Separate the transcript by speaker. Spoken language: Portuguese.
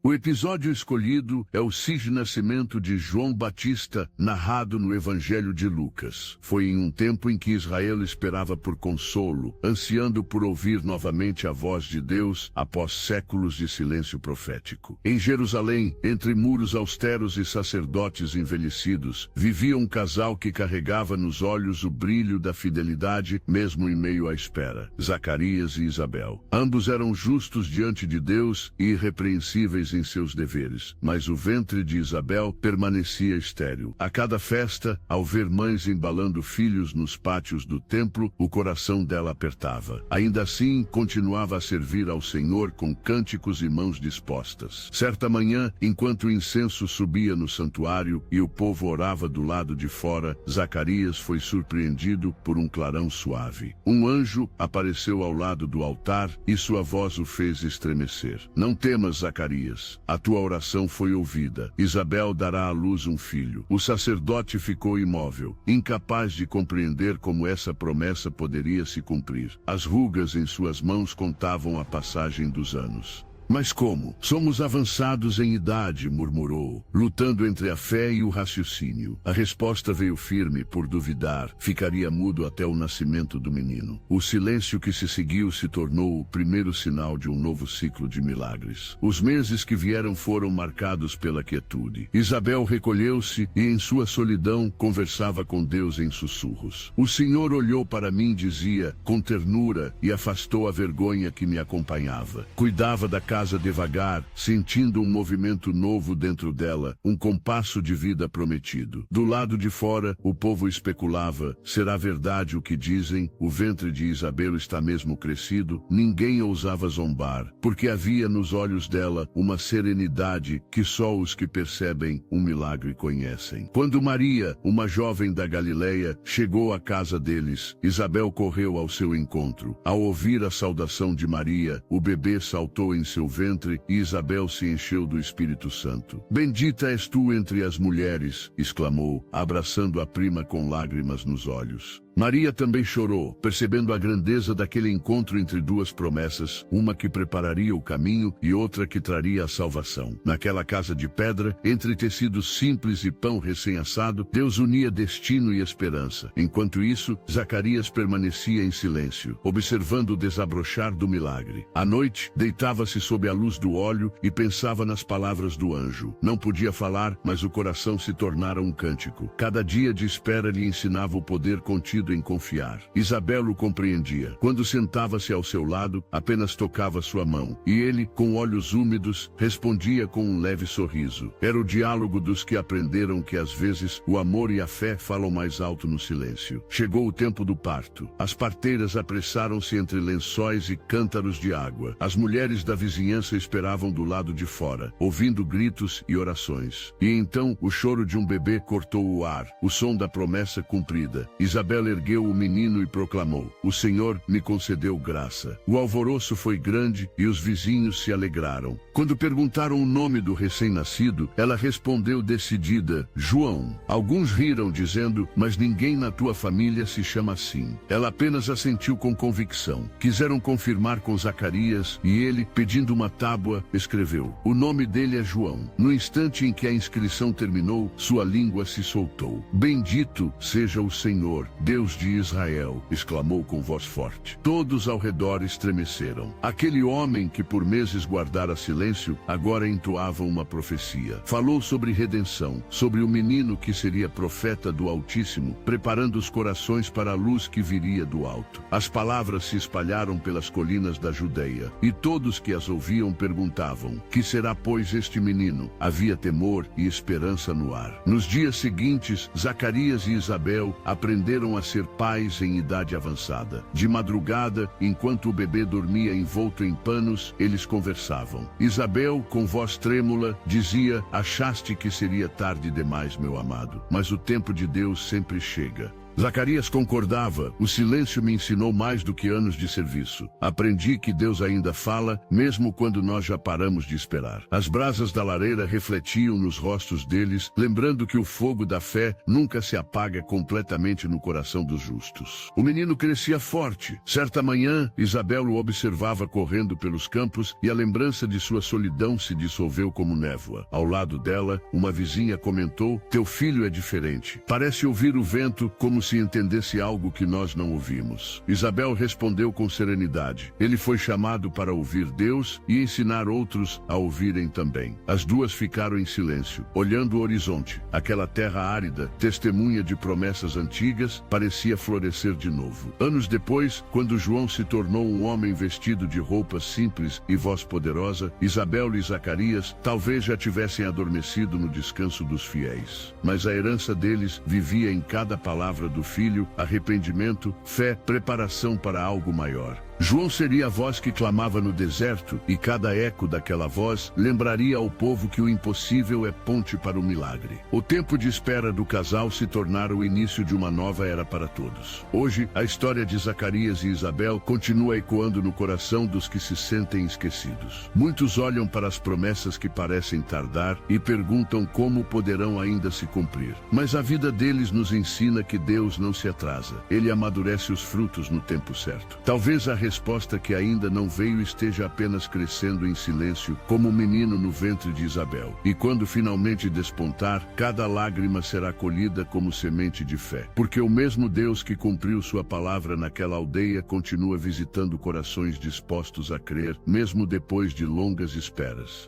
Speaker 1: O episódio escolhido é o nascimento de João Batista, narrado no Evangelho de Lucas. Foi em um tempo em que Israel esperava por consolo, ansiando por ouvir novamente a voz de Deus após séculos de silêncio profético. Em Jerusalém, entre muros austeros e sacerdotes envelhecidos, vivia um casal que carregava nos olhos o brilho da fidelidade, mesmo em meio à espera: Zacarias e Isabel. Ambos eram justos diante de Deus e irrepreensíveis em seus deveres, mas o ventre de Isabel permanecia estéril. A cada festa, ao ver mães embalando filhos nos pátios do templo, o coração dela apertava. Ainda assim, continuava a servir ao Senhor com cânticos e mãos dispostas. Certa manhã, enquanto o incenso subia no santuário e o povo orava do lado de fora, Zacarias foi surpreendido por um clarão suave. Um anjo apareceu ao lado do altar e sua voz o fez estremecer. Não temas, Zacarias. A tua oração foi ouvida. Isabel dará à luz um filho. O sacerdote ficou imóvel, incapaz de compreender como essa promessa poderia se cumprir. As rugas em suas mãos contavam a passagem dos anos. Mas como? Somos avançados em idade, murmurou, lutando entre a fé e o raciocínio. A resposta veio firme. Por duvidar, ficaria mudo até o nascimento do menino. O silêncio que se seguiu se tornou o primeiro sinal de um novo ciclo de milagres. Os meses que vieram foram marcados pela quietude. Isabel recolheu-se e, em sua solidão, conversava com Deus em sussurros. O Senhor olhou para mim, dizia, com ternura, e afastou a vergonha que me acompanhava. Cuidava da casa devagar, sentindo um movimento novo dentro dela, um compasso de vida prometido. Do lado de fora, o povo especulava: será verdade o que dizem? O ventre de Isabel está mesmo crescido? Ninguém ousava zombar, porque havia nos olhos dela uma serenidade que só os que percebem um milagre conhecem. Quando Maria, uma jovem da Galileia, chegou à casa deles, Isabel correu ao seu encontro. Ao ouvir a saudação de Maria, o bebê saltou em seu ventre e Isabel se encheu do Espírito Santo. Bendita és tu entre as mulheres, exclamou, abraçando a prima com lágrimas nos olhos. Maria também chorou, percebendo a grandeza daquele encontro entre duas promessas, uma que prepararia o caminho e outra que traria a salvação. Naquela casa de pedra, entre tecidos simples e pão recém-assado, Deus unia destino e esperança. Enquanto isso, Zacarias permanecia em silêncio, observando o desabrochar do milagre. À noite, deitava-se sob a luz do óleo e pensava nas palavras do anjo. Não podia falar, mas o coração se tornara um cântico. Cada dia de espera lhe ensinava o poder contido em confiar. Isabel o compreendia. Quando sentava-se ao seu lado, apenas tocava sua mão, e ele, com olhos úmidos, respondia com um leve sorriso. Era o diálogo dos que aprenderam que às vezes o amor e a fé falam mais alto no silêncio. Chegou o tempo do parto. As parteiras apressaram-se entre lençóis e cântaros de água. As mulheres da vizinhança esperavam do lado de fora, ouvindo gritos e orações. E então o choro de um bebê cortou o ar, o som da promessa cumprida. Isabel ergueu o menino e proclamou: o Senhor me concedeu graça. O alvoroço foi grande e os vizinhos se alegraram. Quando perguntaram o nome do recém-nascido, ela respondeu decidida: João. Alguns riram, dizendo: mas ninguém na tua família se chama assim. Ela apenas assentiu com convicção. Quiseram confirmar com Zacarias e ele, pedindo uma tábua, escreveu: o nome dele é João. No instante em que a inscrição terminou, sua língua se soltou. Bendito seja o Senhor, Deus de Israel, exclamou com voz forte. Todos ao redor estremeceram. Aquele homem que por meses guardara silêncio, agora entoava uma profecia. Falou sobre redenção, sobre o menino que seria profeta do Altíssimo, preparando os corações para a luz que viria do alto. As palavras se espalharam pelas colinas da Judeia, e todos que as ouviam perguntavam: que será, pois, este menino? Havia temor e esperança no ar. Nos dias seguintes, Zacarias e Isabel aprenderam a ser pais em idade avançada. De madrugada, enquanto o bebê dormia envolto em panos, eles conversavam. Isabel, com voz trêmula, dizia: achaste que seria tarde demais, meu amado, mas o tempo de Deus sempre chega. Zacarias concordava. O silêncio me ensinou mais do que anos de serviço. Aprendi que Deus ainda fala, mesmo quando nós já paramos de esperar. As brasas da lareira refletiam nos rostos deles, lembrando que o fogo da fé nunca se apaga completamente no coração dos justos. O menino crescia forte. Certa manhã, Isabel o observava correndo pelos campos e a lembrança de sua solidão se dissolveu como névoa. Ao lado dela, uma vizinha comentou: "Teu filho é diferente. Parece ouvir o vento como se entendesse algo que nós não ouvimos." Isabel respondeu com serenidade: "Ele foi chamado para ouvir Deus e ensinar outros a ouvirem também." As duas ficaram em silêncio, olhando o horizonte. Aquela terra árida, testemunha de promessas antigas, parecia florescer de novo. Anos depois, quando João se tornou um homem vestido de roupas simples e voz poderosa, Isabel e Zacarias talvez já tivessem adormecido no descanso dos fiéis. Mas a herança deles vivia em cada palavra do filho: arrependimento, fé, preparação para algo maior. João seria a voz que clamava no deserto, e cada eco daquela voz lembraria ao povo que o impossível é ponte para o milagre. O tempo de espera do casal se tornara o início de uma nova era para todos. Hoje, a história de Zacarias e Isabel continua ecoando no coração dos que se sentem esquecidos. Muitos olham para as promessas que parecem tardar e perguntam como poderão ainda se cumprir. Mas a vida deles nos ensina que Deus não se atrasa. Ele amadurece os frutos no tempo certo. Talvez a resposta que ainda não veio esteja apenas crescendo em silêncio, como um menino no ventre de Isabel. E quando finalmente despontar, cada lágrima será colhida como semente de fé. Porque o mesmo Deus que cumpriu sua palavra naquela aldeia continua visitando corações dispostos a crer, mesmo depois de longas esperas.